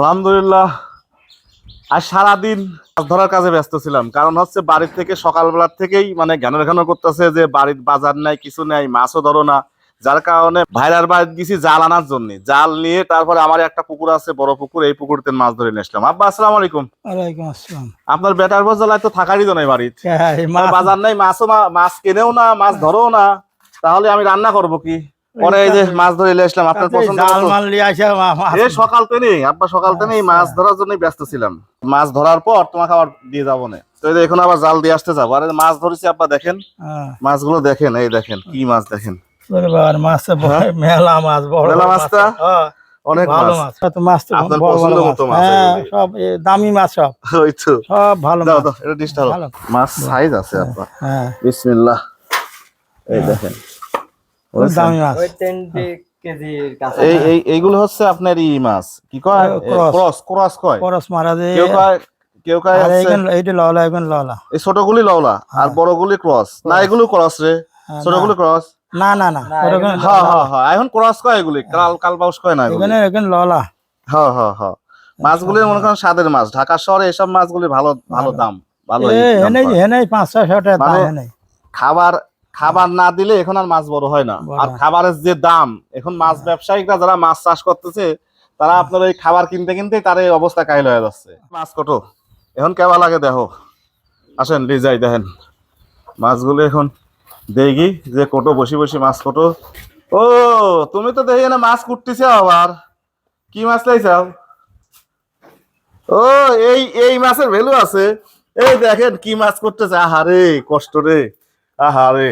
আলহামদুলিল্লাহ। আর সারাদিন মাছ ধরার কাজে ব্যস্ত ছিলাম, কারণ হচ্ছে বাড়ির থেকে সকালবেলার থেকেই মানে ঘ্যানো করতেছে যে বাড়ির বাজার নাই, কিছু নাই, মাছও ধরো না। যার কারণে ভাইরার বাড়ি গেছি জাল আনার জন্য। জাল নিয়ে তারপরে আমার একটা পুকুর আছে, বড় পুকুর, এই পুকুরতে মাছ ধরে নিয়ে আসলাম। আব্বা আসসালামু আলাইকুম। ওয়ালাইকুম আসসালাম। আপনার বেটার বজালায় তো থাকারই তো নাই বাড়ির, মাছ বাজার নাই, মাছ কেনেও না, মাছ ধরেও না, তাহলে আমি রান্না করবো কি? পরে এই যে মাছ ধরে নিয়ে আসলাম। আপনার পছন্দ জাল মাল নিয়ে আসে এই সকাল থেকে আব্বা সকাল থেকে মাছ ধরার জন্য ব্যস্ত ছিলাম। মাছ ধরার পর তোমাকে আবার দিয়ে যাবো না, তো এই যে এখন আবার জাল দিয়ে আসতে যাবো। আর মাছ ধরেছি আব্বা, দেখেন মাছগুলো, দেখেন এই দেখেন কি মাছ, দেখেন মাছ মেলা মাছ, বড় মেলা মাছটা অনেক ভালো মাছ। মাছ তো আপনার বড় পছন্দ বড় মতো মাছ, মাছ সব দামি মাছ, সব ওই তো সব ভালো দাও মাছ। দাও, এটা ডিশটা দাও। ভালো। মাছ সাইজ আছে আব্বা। হ্যাঁ, বিসমিল্লাহ, এই দেখেন খুব দামি মাছ। এইগুলো হচ্ছে আপনার ই মাছ, কি কয়, ক্রস ক্রস কয়, করস মারা যায়। কেউ কয় হচ্ছে এইটা লওলা, এখন লওলা। এই ছোটগুলি লওলা আর বড়গুলি ক্রস না, এগুলো ক্রস রে, ছোটগুলি ক্রস না না না, হ্যাঁ হ্যাঁ হ্যাঁ, এখন ক্রস কয়, এগুলি কাল বাউস কয় না, এগুলি এখন লওলা। হ্যাঁ হ্যাঁ হ্যাঁ। মাছগুলি মনে করেন স্বাদের মাছ। ঢাকা শহরে এসব মাছগুলি ভালো ভালো দাম, ভালো হেনেই 500-600 টাকা দাম। হেনেই খাবার খাবার না দিলে এখন আর মাছ বড় হয় না। আর খাবারের যে দাম, এখন মাছ ব্যবসায়িকরা যারা মাছ চাষ করতেছে, তারা আপনার ওই খাবার কিনতে কিনতে তার এই অবস্থা কাহিল হয়ে যাচ্ছে। মাছ কটো এখন কেমন লাগে দেখো, আসেন লিজাই দেখেন মাছগুলো এখন দেখি যে কটো বসি বসি মাছ কটো। ও তুমি তো দেখি না মাছ কুটতেছ, আবার কি মাছ লাইছাও? ও এই মাছের ভ্যালু আছে। এই দেখেন কি মাছ করতেছে, আহারে কষ্ট রে, আহারে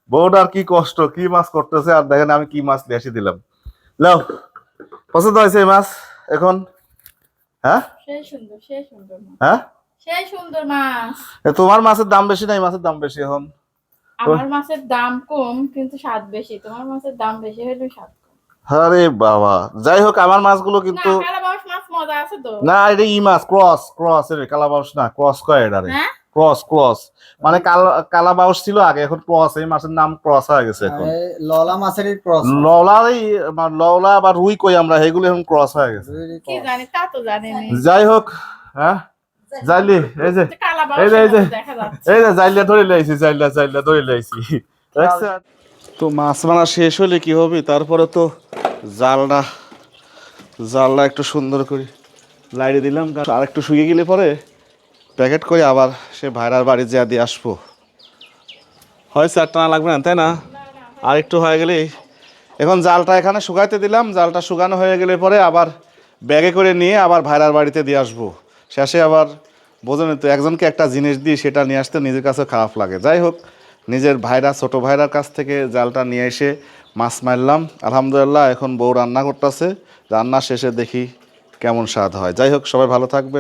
বউটার কি কষ্ট, কি মাছ করতেছে। আর দেখেন আমি কি মাছ নিয়ে এসে দিলাম। লাও, পছন্দ হয়েছে এই মাছ এখন? হ্যাঁ হ্যাঁ, তোমার মাছের দাম বেশি না, এই মাছের দাম বেশি এখন? আমার মাছের দাম কম কিন্তু স্বাদ বেশি, তোমার মাছের দাম বেশি হলে স্বাদ কম। আরে বাবা, যাই হোক আমার মাছগুলো কিন্তু মাছ মজা আছে তো। না, এটা ই মাছ ক্রস ক্রস, এর কালাবাউস না, ক্রস কয় এটা রে, ক্রস ক্রস মানে কালাবাউস ছিল আগে, এখন ক্রস, এই মাছের নাম ক্রস হয়ে গেছে এখন। ললা মাছের ক্রস, লওলা বা রুই কই আমরা, এগুলো এখন ক্রস হয়ে গেছে, কি জানি তা তো জানি না। যাই হোক, হ্যাঁ জাইলি এই যে এই যে জাইলা ধরে লাইছি, জাইলা ধরে লাইছি। তো মাছ মারা শেষ হলে কি হবে, তারপরে তো জালটা একটু সুন্দর করে লাইটে দিলাম, আর একটু শুকিয়ে গেলে পরে প্যাকেট করে আবার সে ভাইরার বাড়ি যা দিয়ে আসবো। হয়েছে, আর টানা লাগবে না তাই না? আর একটু হয়ে গেলে এখন জালটা এখানে শুকাইতে দিলাম, জালটা শুকানো হয়ে গেলে পরে আবার ব্যাগে করে নিয়ে আবার ভাইরার বাড়িতে দিয়ে আসবো। শেষে আবার বোঝেন তো, একজনকে একটা জিনিস দিয়ে সেটা নিয়ে আসতে নিজের কাছে খারাপ লাগে। যাই হোক, নিজের ভাইরা ছোটো ভাইরার কাছ থেকে জালটা নিয়ে এসে মাছ মারলাম। আলহামদুলিল্লাহ, এখন বউ রান্না করতেছে, রান্না শেষে দেখি কেমন স্বাদ হয়। যাই হোক, সবাই ভালো থাকবেন।